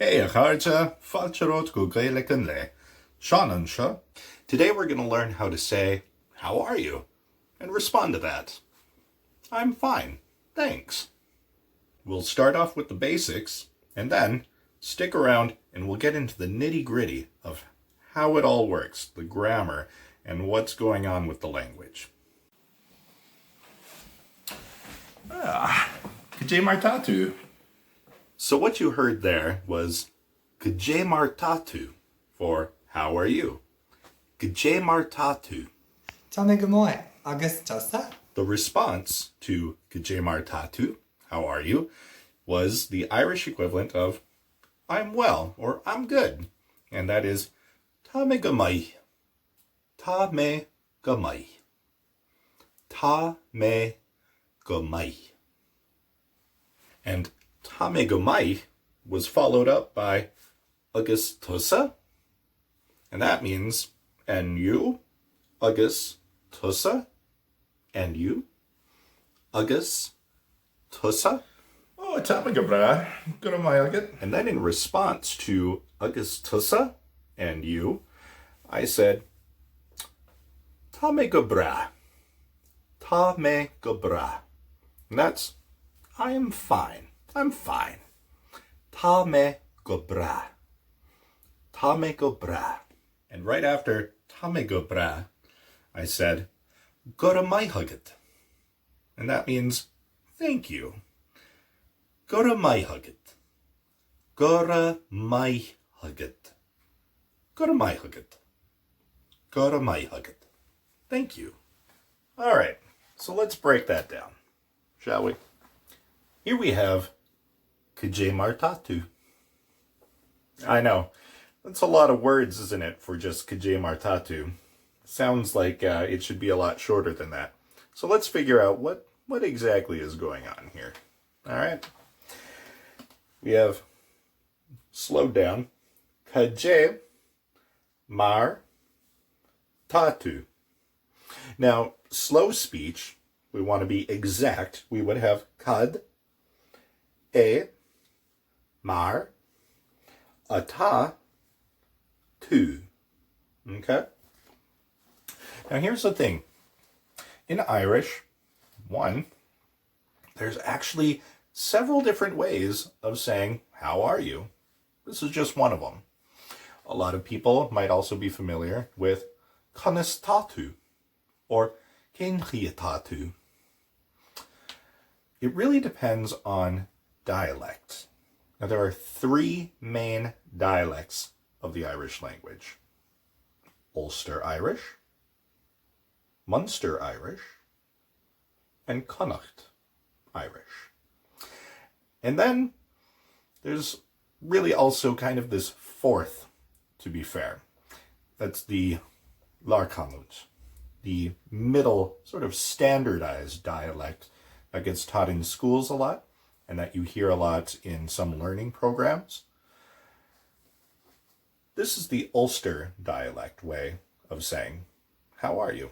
Hey, Acharja, Falcharot Gugailekanle, Shanansha. Today we're going to learn how to say, how are you? And respond to that. I'm fine, thanks. We'll start off with the basics, and then stick around and we'll get into the nitty-gritty of how it all works, the grammar, and what's going on with the language. Kajay Martatu. So what you heard there was Kajay Martatu for how are you? Kajay Martatu. Tamegamoy, Agusta. The response to Kajay Martatu, how are you, was the Irish equivalent of I'm well or I'm good. And that is Tamegamai. Tamegamai. Tamegamai. And Tamegamai was followed up by Agustusa, and that means, and you, Agustusa, and you, Agustusa. Oh, Tamagabra. Good on my agate. And then in response to Agustusa and you, I said, Tamegabra. Tamegabra. And that's, I am fine. I'm fine. Tamegabra. Tamegabra. And right after Tamegabra, I said, Goramaihagat. And that means, thank you. Goramaihagat. Goramaihagat. Goramaihagat. Goramaihagat. Thank you. All right, so let's break that down, shall we? Here we have Kajay Martatu. I know, that's a lot of words, isn't it, for just Kajay Martatu? Sounds like it should be a lot shorter than that. So let's figure out what exactly is going on here. All right. We have slowed down. Kajay Martatu. Now, slow speech, we want to be exact. We would have kad, mar, ata, tu. Okay? Now here's the thing. In Irish, there's actually several different ways of saying, how are you? This is just one of them. A lot of people might also be familiar with kanistatu or kenchiatatu. It really depends on dialect. Now there are three main dialects of the Irish language. Ulster Irish, Munster Irish, and Connacht Irish. And then there's really also kind of this fourth, to be fair. That's the Larkanut, the middle sort of standardized dialect that gets taught in schools a lot and that you hear a lot in some learning programs. This is the Ulster dialect way of saying, how are you?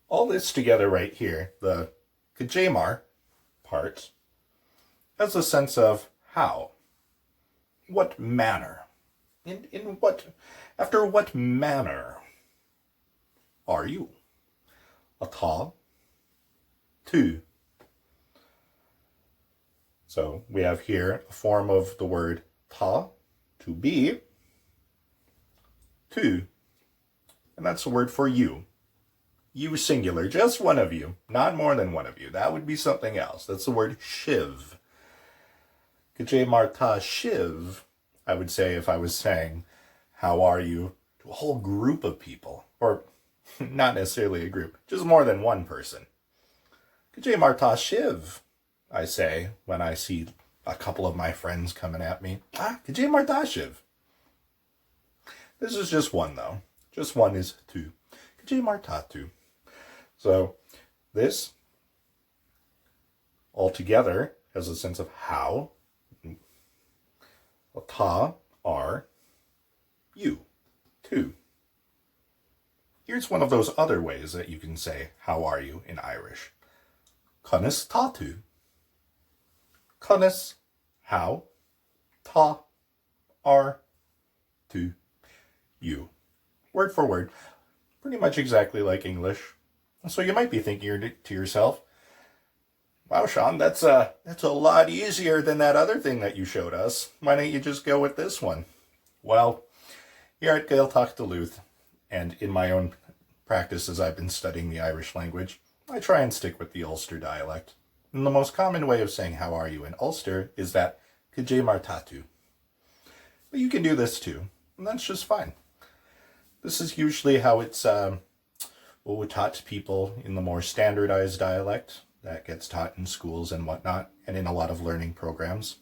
All this together right here, the Kajamar part, has a sense of how, what manner, after what manner are you? Ata, tu. So we have here a form of the word ta, to be, tu, and that's the word for you. You singular, just one of you, not more than one of you. That would be something else. That's the word shiv. Kajay Marta shiv, I would say if I was saying, how are you, to a whole group of people. Or not necessarily a group, just more than one person. Kajay Marta shiv, I say when I see a couple of my friends coming at me. Kajay Marta shiv. This is just one though. Just one is tu. Kajay Marta tu. So this altogether has a sense of how. Ta are you, tu. Here's one of those other ways that you can say how are you in Irish. Conas tatu. Conas How ta are to you. Word for word. Pretty much exactly like English. So you might be thinking to yourself, wow, Sean, that's a lot easier than that other thing that you showed us. Why don't you just go with this one? Well, here at Gael Talk Duluth, and in my own practice as I've been studying the Irish language, I try and stick with the Ulster dialect. And the most common way of saying how are you in Ulster is that Kajay Martatu. But you can do this too, and that's just fine. This is usually how it's taught to people in the more standardized dialect that gets taught in schools and whatnot, and in a lot of learning programs.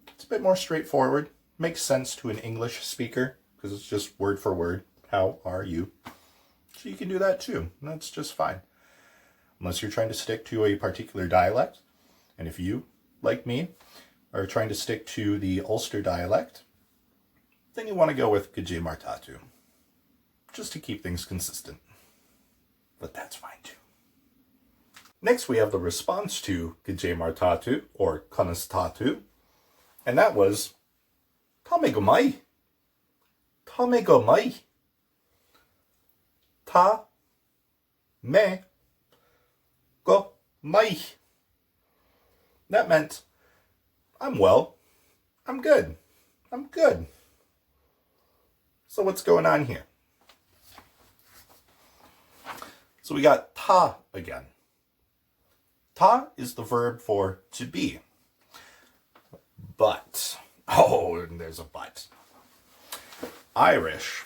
It's a bit more straightforward, makes sense to an English speaker, because it's just word for word, how are you? So you can do that too, and that's just fine. Unless you're trying to stick to a particular dialect, and if you, like me, are trying to stick to the Ulster dialect, then you want to go with Kajay Martatu, just to keep things consistent. But that's fine too. Next we have the response to Kajay Martatu, or Conastatu, and that was Ta me go mai. Ta me go mai. Ta me go mai. That meant, I'm well, I'm good, I'm good. So what's going on here? So we got ta again. Ta is the verb for to be. But, and there's a but. Irish,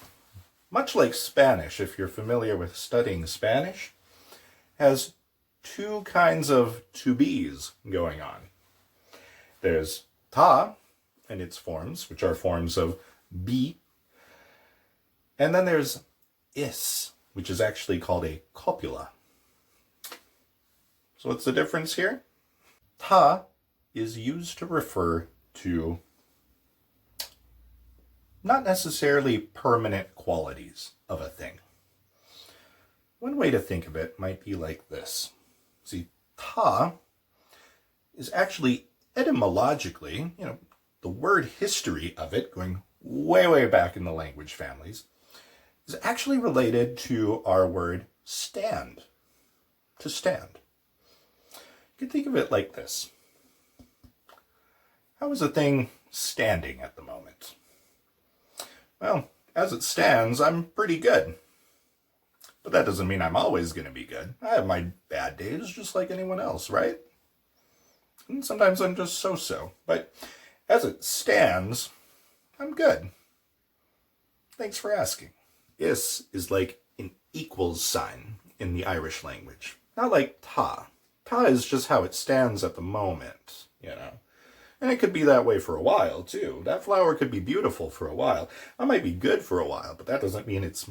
much like Spanish, if you're familiar with studying Spanish, has two kinds of to be's going on. There's ta and its forms, which are forms of be. And then there's is, which is actually called a copula. So what's the difference here? Ta is used to refer to not necessarily permanent qualities of a thing. One way to think of it might be like this. See, ta is actually etymologically, the word history of it, going way, way back in the language families, is actually related to our word stand, to stand. You can think of it like this. How is a thing standing at the moment? Well, as it stands, I'm pretty good. But that doesn't mean I'm always going to be good. I have my bad days just like anyone else, right? And sometimes I'm just so-so. But as it stands, I'm good. Thanks for asking. Is like an equals sign in the Irish language. Not like ta. Ta is just how it stands at the moment, And it could be that way for a while, too. That flower could be beautiful for a while. I might be good for a while, but that doesn't mean it's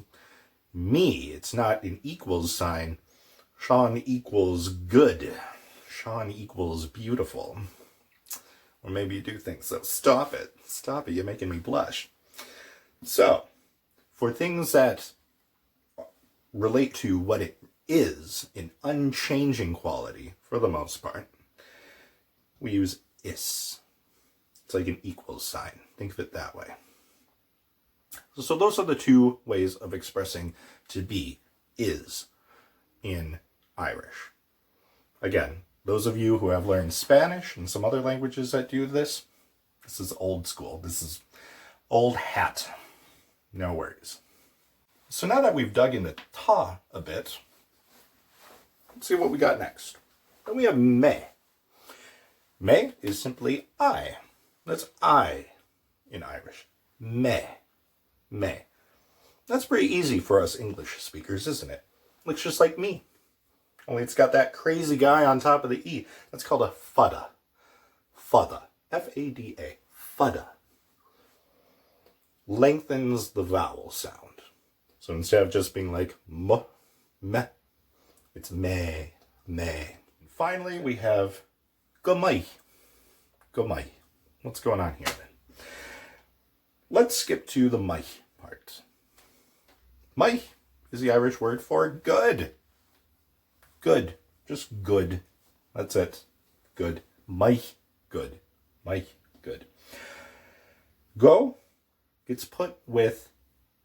me. It's not an equals sign. Sean equals good. Sean equals beautiful. Or maybe you do think so. Stop it. Stop it. You're making me blush. So, for things that relate to what it is, an unchanging quality, for the most part, we use is. It's like an equals sign. Think of it that way. So those are the two ways of expressing to be, is, in Irish. Again, those of you who have learned Spanish and some other languages that do this is old school. This is old hat. No worries. So now that we've dug into ta a bit, let's see what we got next. Then we have me. Me is simply I. That's I in Irish. Me. Me. That's pretty easy for us English speakers, isn't it? Looks just like me. Only it's got that crazy guy on top of the E. That's called a fudda. Fudda. F-A-D-A. Fudda. Lengthens the vowel sound. So instead of just being like m, meh, it's me, me. And finally, we have gomai. Gomai. What's going on here then? Let's skip to the mai part. Mai is the Irish word for good. Good. Just good. That's it. Good. Mai. Good. Mai. Good. Go gets put with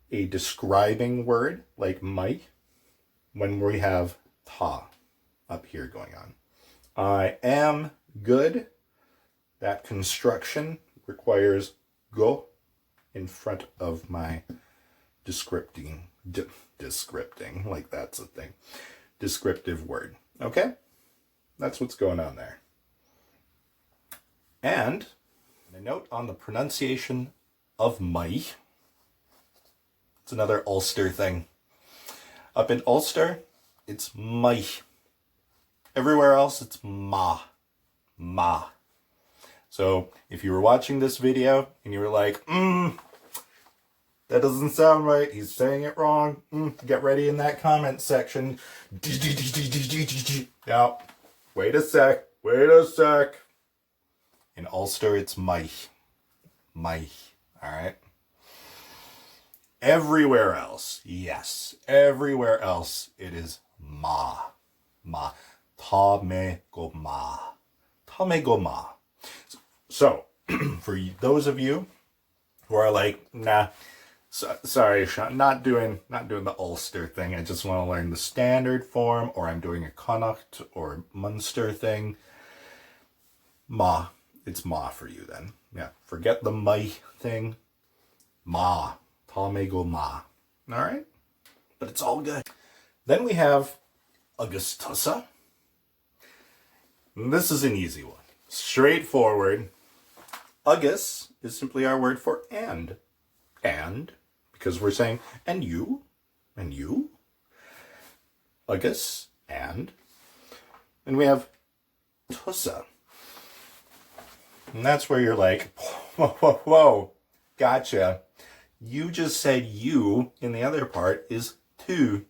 a describing word like my when we have ta up here going on. I am good. That construction requires go in front of my descripting, like that's a thing. Descriptive word. Okay? That's what's going on there. And a note on the pronunciation of my. It's another Ulster thing. Up in Ulster, it's my. Everywhere else, it's ma. Ma. So if you were watching this video and you were like, that doesn't sound right, he's saying it wrong, get ready in that comment section. Now, wait a sec. In Ulster, it's my. My. Alright? Everywhere else, yes, everywhere else, it is ma. Ma. Ta me go ma. Ta me go ma. So, for those of you who are like, nah, sorry, Sean, not doing the Ulster thing. I just want to learn the standard form, or I'm doing a Connacht or Munster thing. Ma, it's ma for you then. Yeah, forget the my thing. Ma, ta me go ma. All right, but it's all good. Then we have Agusta. This is an easy one, straightforward. Agus is simply our word for and. And, because we're saying, and you, Agus, and. And we have tussa. And that's where you're like, whoa, gotcha. You just said you, and the other part is to.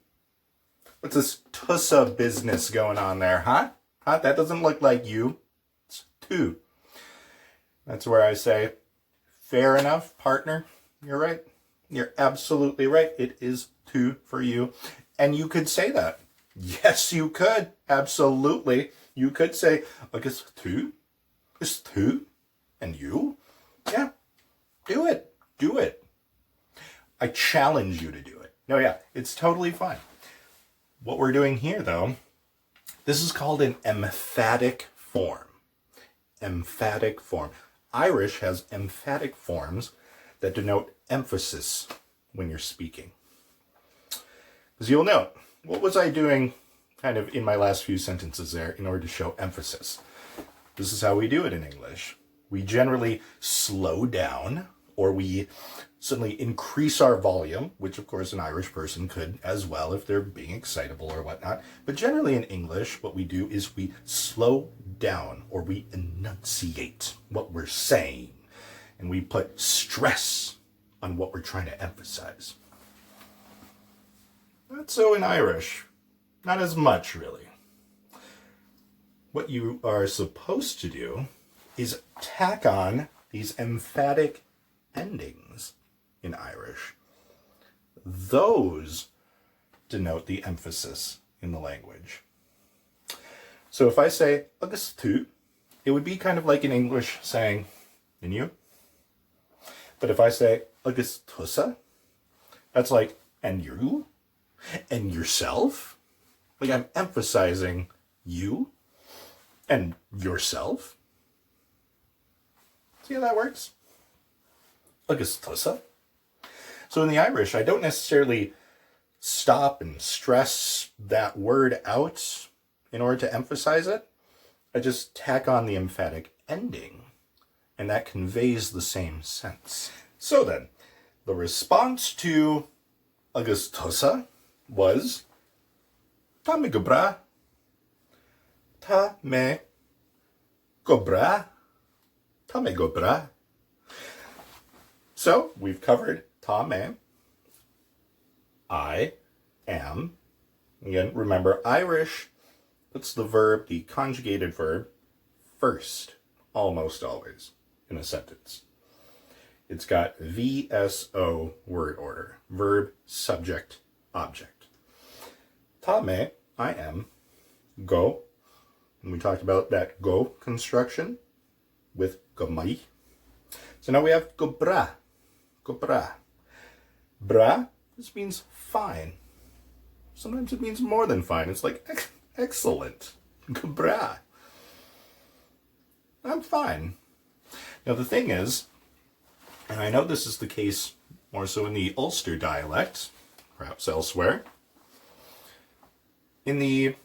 What's this tussa business going on there, huh? Huh? That doesn't look like you. It's to. That's where I say, fair enough, partner. You're right. You're absolutely right. It is to for you. And you could say that. Yes, you could. Absolutely. You could say, I guess to. It's to. And you. Yeah. Do it. Do it. I challenge you to do it. No, yeah. It's totally fine. What we're doing here, though, this is called an emphatic form. Emphatic form. Irish has emphatic forms that denote emphasis when you're speaking. As you'll note, what was I doing kind of in my last few sentences there in order to show emphasis? This is how we do it in English. We generally slow down, or we suddenly increase our volume, which of course an Irish person could as well if they're being excitable or whatnot. But generally in English, what we do is we slow down, or we enunciate what we're saying, and we put stress on what we're trying to emphasize. Not so in Irish. Not as much, really. What you are supposed to do is tack on these emphatic endings in Irish. Those denote the emphasis in the language. So if I say agus tú, it would be kind of like in English saying and you. But if I say agus tusa, that's like and you and yourself. Like I'm emphasizing you and yourself. See how that works? Agus tusa. So in the Irish, I don't necessarily stop and stress that word out in order to emphasize it. I just tack on the emphatic ending, and that conveys the same sense. So then, the response to agus tusa was ta me go bra. Ta me go bra. Ta me go bra. So, we've covered ta me. I am. Again, remember, Irish puts the verb, the conjugated verb, first, almost always, in a sentence. It's got VSO word order. Verb, subject, object. Ta me, I am. Go. And we talked about that go construction with gomai. So now we have go bra. Go bra. Bra, this means fine. Sometimes it means more than fine. It's like excellent. Go bra. I'm fine. Now the thing is, and I know this is the case more so in the Ulster dialect, perhaps elsewhere, in the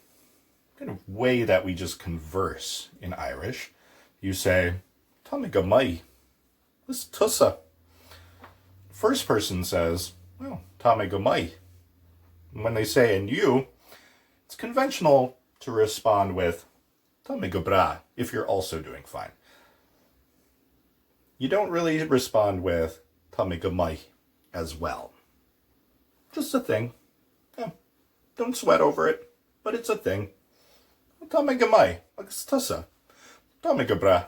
kind of way that we just converse in Irish, you say, "Tá me go mai." This tussa. First person says, "Well, tá me go mai." And when they say "and you," it's conventional to respond with "tá me go bra" if you're also doing fine. You don't really respond with "tá me go mai" as well. Just a thing. Yeah. Don't sweat over it, but it's a thing. Tá me go mai. Agus tusa. Tá me go bra.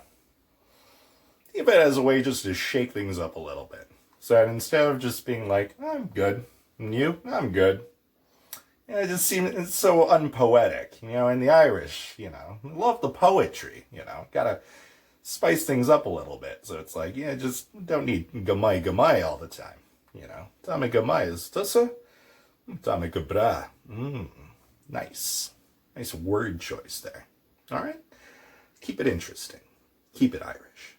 Think of it as a way just to shake things up a little bit. So that instead of just being like, "I'm good," and you, "I'm good," it just seems it's so unpoetic, in the Irish, love the poetry, gotta spice things up a little bit. So it's like, just don't need gamai all the time, Tá me gamai is tusa, tá me gabra. Nice. Nice word choice there. All right? Keep it interesting. Keep it Irish.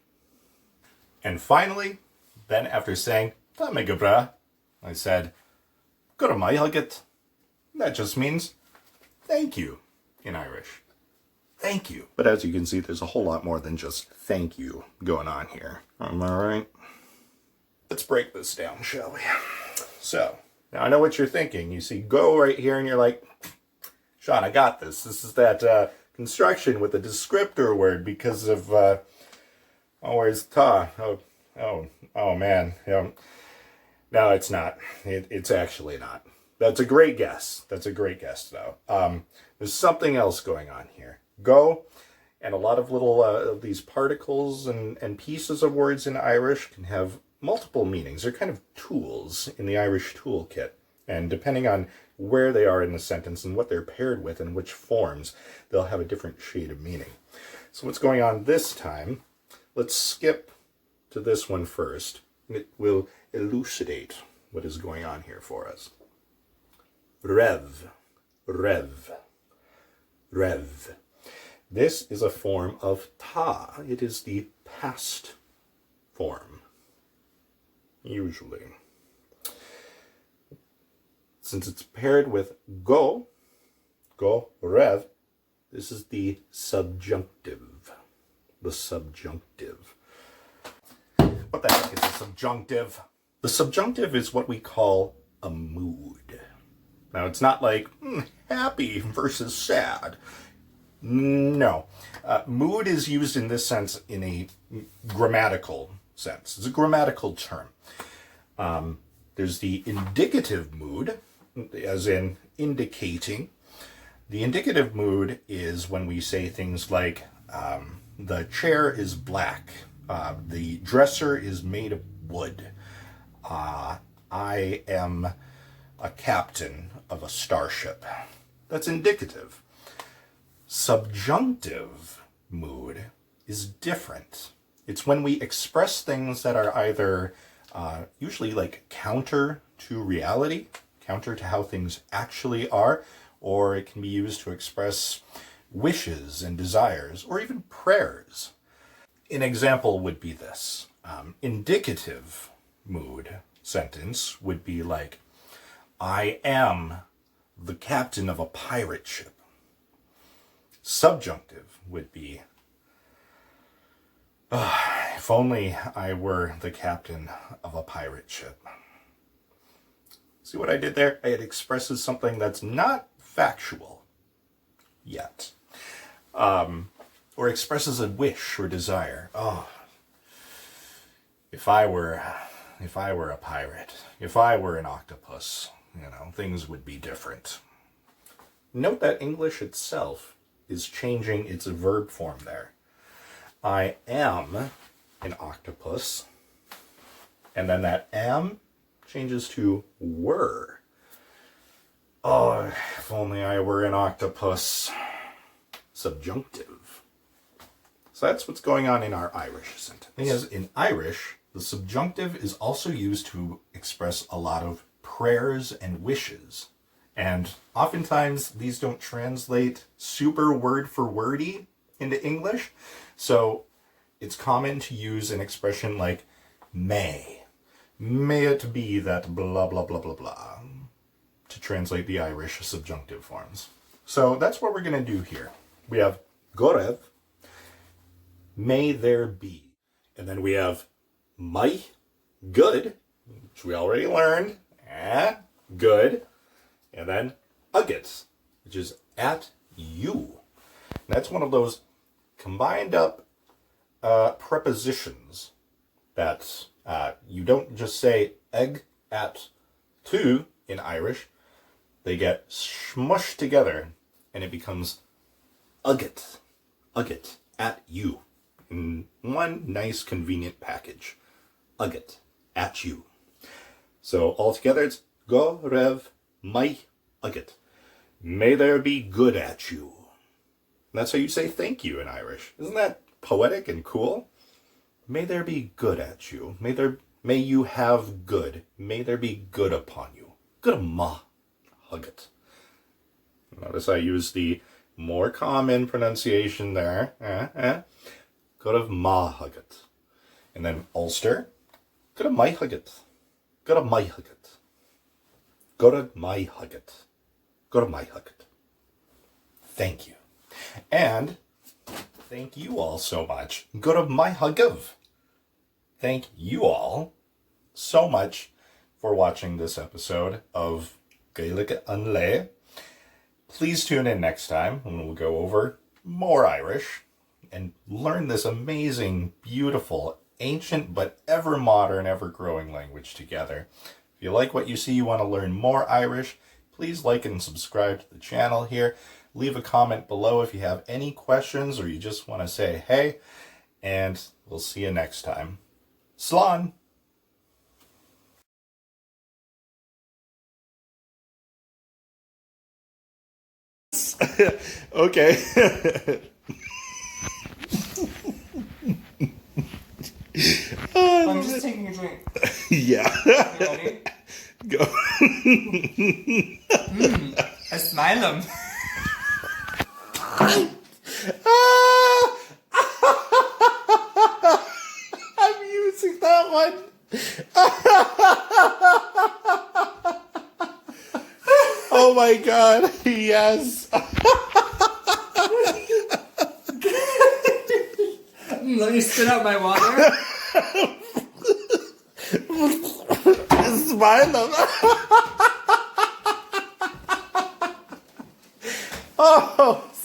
And finally, then after saying, tá me gabra, I said, Guramai Hugget. That just means thank you in Irish. Thank you. But as you can see, there's a whole lot more than just thank you going on here. Am I right? Let's break this down, shall we? So, now I know what you're thinking. You see go right here and you're like, Sean, I got this. This is that construction with the descriptor word because of, where's ta? Oh man. No, it's not. It's actually not. That's a great guess. That's a great guess, though. There's something else going on here. Go, and a lot of little these particles and pieces of words in Irish can have multiple meanings. They're kind of tools in the Irish toolkit. And depending on where they are in the sentence and what they're paired with and which forms, they'll have a different shade of meaning. So what's going on this time, let's skip to this one first. It will elucidate what is going on here for us. Rev, rev, rev. This is a form of ta. It is the past form, usually. Since it's paired with go, rev, this is the subjunctive. The subjunctive. What the heck is a subjunctive? The subjunctive is what we call a mood. Now, it's not like happy versus sad. No. Mood is used in this sense in a grammatical sense. It's a grammatical term. There's the indicative mood, as in indicating. The indicative mood is when we say things like, the chair is black. The dresser is made of wood. I am a captain of a starship. That's indicative. Subjunctive mood is different. It's when we express things that are either usually like counter to reality, counter to how things actually are, or it can be used to express wishes and desires, or even prayers. An example would be this. Indicative mood sentence would be like, I am the captain of a pirate ship. Subjunctive would be, if only I were the captain of a pirate ship. See what I did there? It expresses something that's not factual yet. Or expresses a wish or desire. Oh, if I were a pirate, if I were an octopus, things would be different. Note that English itself is changing its verb form there. I am an octopus, and then that am changes to were. Oh, if only I were an octopus. Subjunctive. So that's what's going on in our Irish sentence. Because in Irish, The subjunctive is also used to express a lot of prayers and wishes. And oftentimes these don't translate super word for wordy into English. So it's common to use an expression like may. May it be that blah, blah, blah, blah, blah, to translate the Irish subjunctive forms. So that's what we're going to do here. We have gorev, may there be. And then we have mai, good, which we already learned, good. And then agat, which is at you. And that's one of those combined up prepositions that you don't just say egg at to in Irish. They get smushed together and it becomes agat, at you, in one nice convenient package. Agat, at you. So altogether it's go rev mai agat. May there be good at you. And that's how you say thank you in Irish. Isn't that poetic and cool? May there be good at you. May you have good. May there be good upon you. Good ma hagat. Notice I use the more common pronunciation there. Good of ma hagat. And then Ulster. Good of my hagat. Good of my hagat. Go to my hugget. Go to my hugget. Thank you. And thank you all so much. Go to my hugiv. Thank you all so much for watching this episode of Gaelic Unlay. Please tune in next time when we'll go over more Irish and learn this amazing, beautiful, ancient, but ever modern, ever growing language together. If you like what you see, you want to learn more Irish, please like and subscribe to the channel here. Leave a comment below if you have any questions or you just want to say hey, and we'll see you next time. Slán! Okay. I'm just taking a drink. Yeah. You ready? Go. I smile them. I'm using that one. Oh my god, yes. Let me spit out my water. Smile. Oh.